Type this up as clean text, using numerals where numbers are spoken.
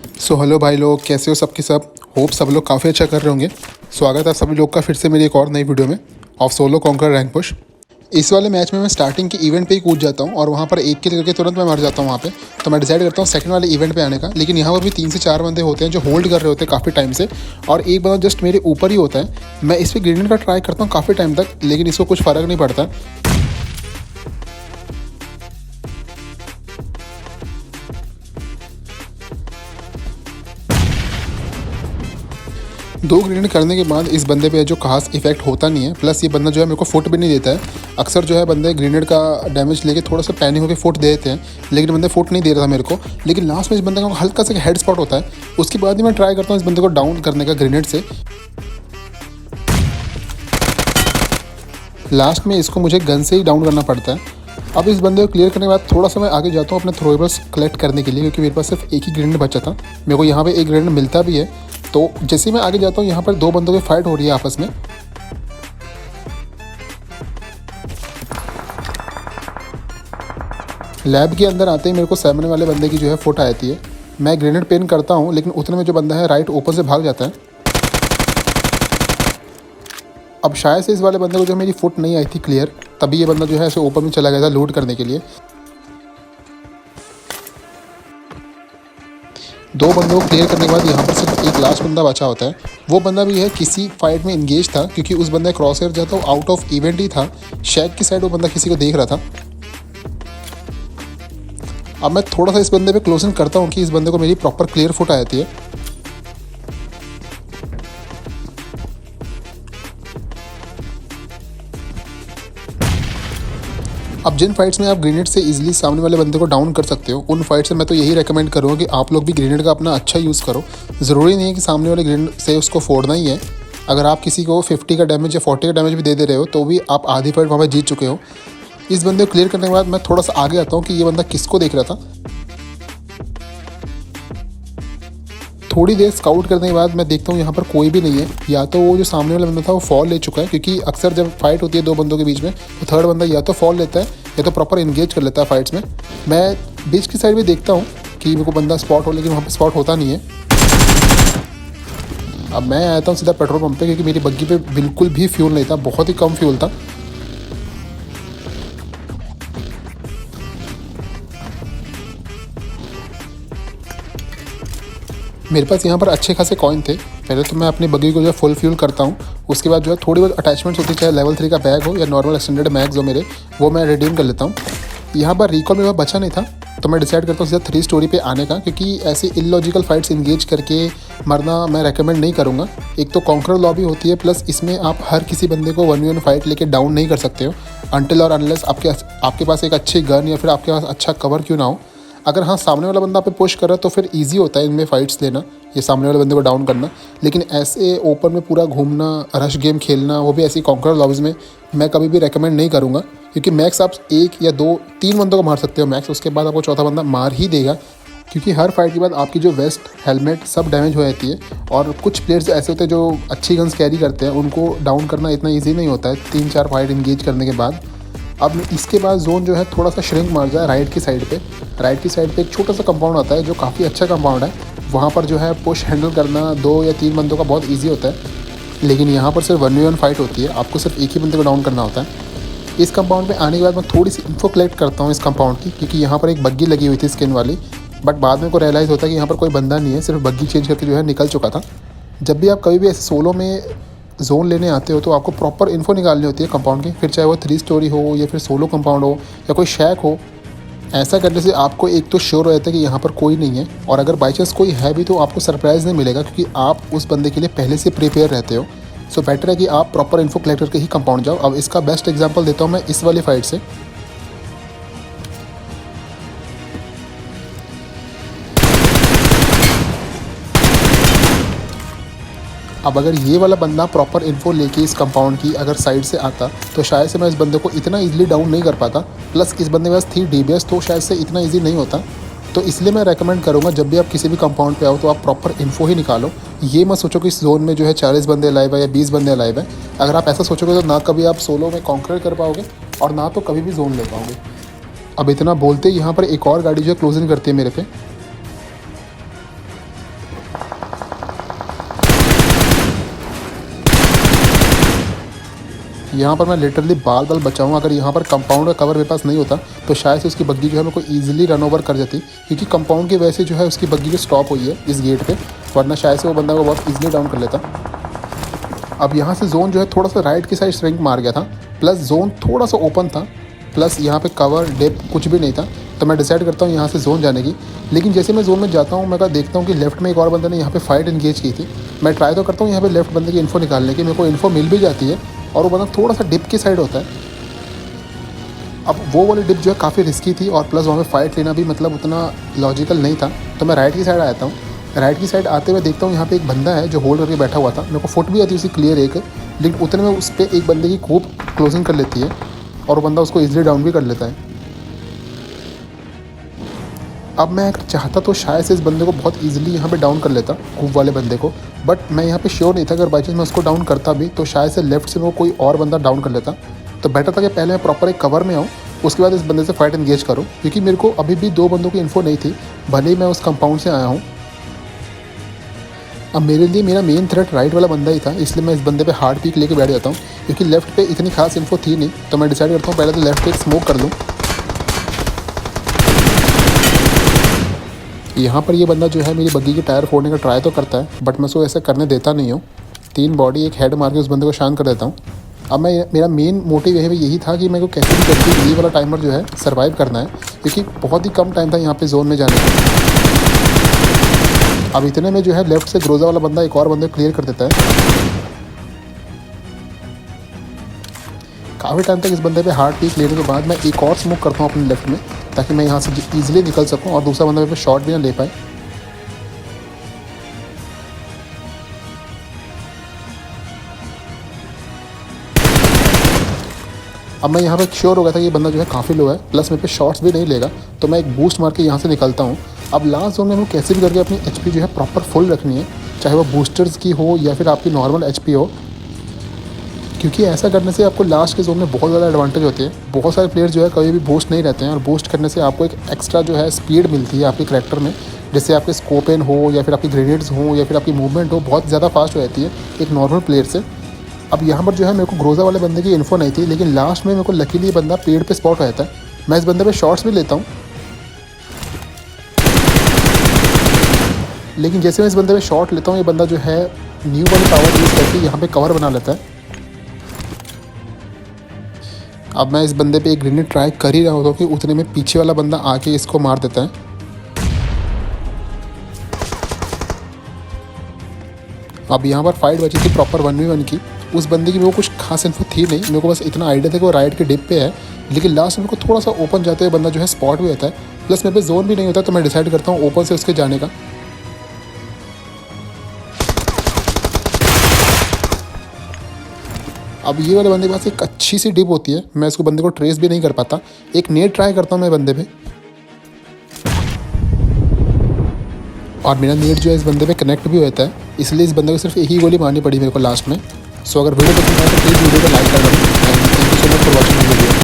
So hello भाई लोग, कैसे हो सबके सब। होप सब लोग काफ़ी अच्छा कर रहे होंगे। स्वागत है सभी लोग का फिर से मेरी एक और नई वीडियो में of solo conquer rank push. इस वाले मैच में मैं स्टार्टिंग के इवेंट पे ही कूद जाता हूँ और वहाँ पर एक किल करके तुरंत मैं मर जाता हूँ वहाँ पे। तो मैं डिसाइड करता हूँ सेकंड वाले इवेंट पे आने का। लेकिन यहाँ पर भी 3 से 4 बंदे होते हैं जो होल्ड कर रहे होते हैं काफ़ी टाइम से, और एक बंदा जस्ट मेरे ऊपर ही होता है। मैं इस पर ग्रेनेड का ट्राई करता हूँ काफ़ी टाइम तक, लेकिन इसको कुछ फ़र्क नहीं पड़ता। दो ग्रेनेड करने के बाद इस बंदे पे जो खास इफेक्ट होता नहीं है, प्लस ये बंदा जो है मेरे को फुट भी नहीं देता है। अक्सर जो है बंदे ग्रेनेड का डैमेज लेके थोड़ा सा पैनिक होकर फुट दे देते हैं, लेकिन बंदे फुट नहीं दे रहा था मेरे को। लेकिन लास्ट में इस बंदे का हल्का सा हेड स्पॉट होता है। उसके बाद ही मैं ट्राई करता हूँ इस बंदे को डाउन करने का ग्रेनेड से। लास्ट में इसको मुझे गन से ही डाउन करना पड़ता है। अब इस बंदे को क्लियर करने के बाद थोड़ा सा मैं आगे जाता हूँ अपने थ्रोएबल्स कलेक्ट करने के लिए, क्योंकि मेरे पास सिर्फ एक ही ग्रेनेड बचा था। मेरे को यहाँ पे एक ग्रेनेड मिलता भी है। तो जैसे ही मैं आगे जाता हूँ, यहाँ पर दो बंदों की फाइट हो रही है आपस में। लैब के अंदर आते ही मेरे को सामने वाले बंदे की जो है फुट आती है। मैं ग्रेनेड पेन करता हूँ, लेकिन उतने में जो बंदा है राइट ऊपर से भाग जाता है। अब शायद से इस वाले बंदे को जो मेरी फुट नहीं आई थी क्लियर, तभी ये बंदा जो है ऐसे ऊपर में चला गया था लूट करने के लिए। दो बंदों को क्लियर करने के बाद यहाँ पर सिर्फ एक लास्ट बंदा बचा होता है। वो बंदा भी है किसी फाइट में इंगेज था, क्योंकि उस बंदा क्रॉस हेयर जाता वो आउट ऑफ इवेंट ही था। शैक की साइड वो बंदा किसी को देख रहा था। अब मैं थोड़ा सा इस बंदे पे क्लोजिंग करता हूँ कि इस बंदे को मेरी प्रॉपर क्लियर फुट आ जाती है। अब जिन फाइट्स में आप ग्रेनेड से इजीली सामने वाले बंदे को डाउन कर सकते हो, उन फाइट से मैं तो यही रेकमेंड करूँगा कि आप लोग भी ग्रेनेड का अपना अच्छा यूज़ करो। ज़रूरी नहीं है कि सामने वाले ग्रेनेड से उसको फोड़ना ही है। अगर आप किसी को 50 का डैमेज या 40 का डैमेज भी दे रहे हो, तो भी आप आधी फाइट वहाँ पर जीत चुके हो। इस बंदे को क्लियर करने के बाद मैं थोड़ा सा आगे आता हूँ कि ये बंदा किसको देख रहा था। थोड़ी देर स्काउट करने के बाद मैं देखता हूँ यहाँ पर कोई भी नहीं है। या तो वो जो सामने वाला बंदा था वो फॉल ले चुका है, क्योंकि अक्सर जब फाइट होती है दो बंदों के बीच में, तो थर्ड बंदा या तो फॉल लेता है या तो प्रॉपर इंगेज कर लेता है फाइट्स में। मैं बीच की साइड भी देखता हूँ कि मेरे को बंदा स्पॉट हो, लेकिन वहाँ पर स्पॉट होता नहीं है। अब मैं आया था सीधा पेट्रोल पंप पे, क्योंकि मेरी बग्गी पे बिल्कुल भी फ्यूल नहीं था, बहुत ही कम फ्यूल था। मेरे पास यहाँ पर अच्छे खासे कॉइन थे। पहले तो मैं अपनी बग्गी को जो है फुल फ्यूल करता हूँ। उसके बाद जो है थोड़ी बहुत अटैचमेंट्स होती है, चाहे लेवल 3 का बैग हो या नॉर्मल एक्सटेंडेड मैग्स हो मेरे, वो मैं रिडीम कर लेता हूँ। यहाँ पर रिकॉल मेरे पास बचा नहीं था, तो मैं डिसाइड करता हूँ सीधा 3 स्टोरी पे आने का, क्योंकि ऐसी इलॉजिकल फाइट्स इंगेज करके मरना मैं रेकमेंड नहीं करूँगा। एक तो कॉन्करर लॉबी होती है, प्लस इसमें आप हर किसी बंदे को 1v1 फाइट लेके डाउन नहीं कर सकते हो, अनटिल और अनलेस आपके पास एक अच्छी गन या फिर आपके पास अच्छा कवर क्यों ना हो। अगर हाँ सामने वाला बंदा पे पुश कर रहा है तो फिर इजी होता है इनमें फाइट्स लेना, ये सामने वाले बंदे को डाउन करना। लेकिन ऐसे ओपन में पूरा घूमना, रश गेम खेलना, वो भी ऐसी कॉन्करर लॉबीज़ में, मैं कभी भी रेकमेंड नहीं करूँगा। क्योंकि मैक्स आप 1 या 2 3 बंदों को मार सकते हो मैक्स, उसके बाद आपको चौथा बंदा मार ही देगा। क्योंकि हर फाइट के बाद आपकी जो वेस्ट, हेलमेट सब डैमेज हो जाती है। और कुछ प्लेयर्स ऐसे होते हैं जो अच्छी गन्स कैरी करते हैं, उनको डाउन करना इतना ईजी नहीं होता है 3-4 फाइट इंगेज करने के बाद। अब इसके बाद जोन जो है थोड़ा सा श्रिंक मार जाए राइट की साइड पे। राइट की साइड पे एक छोटा सा कंपाउंड आता है जो काफ़ी अच्छा कंपाउंड है। वहाँ पर जो है पुश हैंडल करना 2 या 3 बंदों का बहुत इजी होता है। लेकिन यहाँ पर सिर्फ 1v1 फाइट होती है, आपको सिर्फ एक ही बंदे को डाउन करना होता है। इस कंपाउंड पे आने के बाद मैं थोड़ी सी इन्फो कलेक्ट करता हूँ इस कंपाउंड की, क्योंकि यहाँ पर एक बग्गी लगी हुई थी स्किन वाली। बट बाद में को रियलाइज़ होता है कि यहाँ पर कोई बंदा नहीं है, सिर्फ बग्गी चेंज करके जो है निकल चुका था। जब भी आप कभी भी ऐसे सोलो में जोन लेने आते हो, तो आपको प्रॉपर इन्फो निकालनी होती है कंपाउंड की, फिर चाहे वो 3 स्टोरी हो या फिर सोलो कंपाउंड हो या कोई शैक हो। ऐसा करने से आपको एक तो श्योर हो जाता है कि यहाँ पर कोई नहीं है, और अगर बाई चांस कोई है भी तो आपको सरप्राइज़ नहीं मिलेगा, क्योंकि आप उस बंदे के लिए पहले से प्रिपेयर रहते हो। सो बेटर है कि आप प्रॉपर इन्फो कलेक्ट करके ही कंपाउंड जाओ। अब इसका बेस्ट एग्जाम्पल देता हूँ मैं इस वाली फाइट से। अब अगर ये वाला बंदा प्रॉपर इन्फो लेके इस कंपाउंड की अगर साइड से आता, तो शायद से मैं इस बंदे को इतना इजीली डाउन नहीं कर पाता। प्लस इस बंदे के पास थी DBS, तो शायद से इतना इजी नहीं होता। तो इसलिए मैं रेकमेंड करूँगा जब भी आप किसी भी कंपाउंड पे आओ तो आप प्रॉपर इन्फो ही निकालो। ये मत सोचो कि इस जोन में जो है 40 बंदे लाइव है या 20 बंदे लाइव है। अगर आप ऐसा सोचोगे तो ना कभी आप सोलो में कॉन्कर कर पाओगे और ना तो कभी भी जोन ले पाओगे। अब इतना बोलते ही यहाँ पर एक और गाड़ी जो है क्लोजिंग करती है मेरे पे। यहाँ पर मैं लिटरली बाल बाल बचाऊँ। अगर यहाँ पर कंपाउंड का कवर मेरे पास नहीं होता तो शायद से उसकी बग्गी जो है मेरे को ईजिली रन ओवर कर जाती, क्योंकि कंपाउंड की वजह से जो है उसकी बग्गी जो स्टॉप हुई है इस गेट पे, वरना शायद से वो बंदा को बहुत ईजिली डाउन कर लेता। अब यहाँ से जोन जो है थोड़ा सा राइट की साइड स्विंग मार गया था, प्लस जोन थोड़ा सा ओपन था, प्लस यहाँ पे कवर डेप कुछ भी नहीं था। तो मैं डिसाइड करता हूँ यहाँ से जोन जाने की। लेकिन जैसे मैं जोन में जाता हूँ, मैं देखता हूँ कि लेफ्ट में एक और बंदे ने यहाँ पे फाइट एंगेज की थी। मैं ट्राई तो करता हूँ यहाँ पे लेफ्ट बंदे की इन्फो निकालने की, मेरे को इन्फो मिल भी जाती है और वो बंदा थोड़ा सा डिप की साइड होता है। अब वो वाली डिप जो है काफ़ी रिस्की थी और प्लस वहाँ पे फाइट लेना भी मतलब उतना लॉजिकल नहीं था। तो मैं राइट की साइड आता हूँ। राइट की साइड आते हुए देखता हूँ यहाँ पे एक बंदा है जो होल्ड करके बैठा हुआ था। मेरे को फुट भी आती है उसी क्लियर एक, लेकिन उतने में उस पर एक बंदे की खूब क्लोजिंग कर लेती है और वो बंदा उसको ईजिली डाउन भी कर लेता है। अब मैं अगर चाहता तो शायद से इस बंदे को बहुत ईजिली यहाँ पे डाउन कर लेता, खूब वाले बंदे को, बट मैं यहाँ पे श्योर नहीं था। अगर बाई चांस मैं उसको डाउन करता भी तो शायद से लेफ्ट से वो कोई और बंदा डाउन कर लेता। तो बेटर था कि पहले मैं प्रॉपर एक कवर में आऊँ, उसके बाद इस बंदे से फाइट एंगेज करूँ, क्योंकि मेरे को अभी भी 2 बंदों की इन्फो नहीं थी, भले ही मैं उस कंपाउंड से आया हूँ। अब मेरे लिए मेरा मेन थ्रेट राइट वाला बंदा ही था, इसलिए मैं इस बंदे पे हार्ड पीक लेके बैठ जाता हूँ, क्योंकि लेफ्ट पे इतनी खास इन्फो थी नहीं। तो मैं डिसाइड करता हूँ पहले तो लेफ्ट पे एक स्मोक कर लूँ। यहाँ पर ये बंदा जो है मेरी बग्गी की टायर फोड़ने का ट्राई तो करता है, बट मैं उसको ऐसा करने देता नहीं हूँ। 3 बॉडी एक हेड मार के उस बंदे को शांत कर देता हूँ। अब मेरा मेन मोटिव यही था कि मेरे को कैसे भी करके ये वाला टाइमर जो है सर्वाइव करना है, क्योंकि बहुत ही कम टाइम था यहाँ पे जोन में जाने का। अब इतने में जो है लेफ्ट से ग्रोजा वाला बंदा एक और बंदे को क्लियर कर देता है। काफ़ी टाइम तक इस बंदे पे हार्ड पीक लेने के बाद मैं एक और स्मोक करता हूँ अपने लेफ्ट में, ताकि मैं यहाँ से ईजिली निकल सकूँ और दूसरा बंदा मेरे पे शॉट भी ना ले पाए। अब मैं यहाँ पे श्योर हो गया था कि ये बंदा जो है काफ़ी लो है, प्लस मेरे पे शॉट्स भी नहीं लेगा, तो मैं एक बूस्ट मार के यहाँ से निकलता हूँ। अब लास्ट जोन में हमें कैसे भी करके अपनी एचपी जो है प्रॉपर फुल रखनी है, चाहे वो बूस्टर्स की हो या फिर आपकी नॉर्मल एचपी हो, क्योंकि ऐसा करने से आपको लास्ट के जोन में बहुत ज़्यादा एडवांटेज होती है। बहुत सारे प्लेयर जो है कभी भी बूस्ट नहीं रहते हैं, और बूस्ट करने से आपको एक एक्स्ट्रा जो है स्पीड मिलती है आपके करैक्टर में, जैसे आपके स्कोपेन हो या फिर आपकी ग्रेनेड्स हो या फिर आपकी मूवमेंट हो, बहुत ज़्यादा फास्ट हो जाती है एक नॉर्मल प्लेयर से। अब यहाँ पर जो है मेरे को ग्रोजा वाले बंदे की इन्फो नहीं थी, लेकिन लास्ट में मेरे को लकीली ये बंदा पेड़ पे स्पॉट हो जाता है। मैं इस बंदे पे शॉट्स भी लेता हूँ, लेकिन जैसे मैं इस बंदे पे शॉट लेता हूँ ये बंदा जो है न्यू वाली पावर यूज़ करके यहाँ पे कवर बना लेता है। अब मैं इस बंदे पे एक ग्रेनेड ट्राई कर ही रहा होता हूँ कि उतने में पीछे वाला बंदा आके इसको मार देता है। अब यहाँ पर फाइट बची थी प्रॉपर 1v1 की। उस बंदे की मेरे को कुछ खास इन्फो थी नहीं, मेरे को बस इतना आइडिया था कि वो राइट के डिप पे है, लेकिन लास्ट में मेरे को थोड़ा सा ओपन जाते हुए बंदा जो है स्पॉट भी होता है, प्लस मेरे पे जोन भी नहीं होता। तो मैं डिसाइड करता हूँ ओपन से उसके जाने का। अब ये वाले बंदे के पास एक अच्छी सी डिप होती है, मैं इसको बंदे को ट्रेस भी नहीं कर पाता। एक नेट ट्राई करता हूँ मैं बंदे पे, और मेरा नेट जो है इस बंदे पे कनेक्ट भी होता है, इसलिए इस बंदे को सिर्फ एक ही गोली मारनी पड़ी मेरे को लास्ट में। सो अगर वीडियो पसंद आए तो प्लीज़ वीडियो को लाइक कर देना।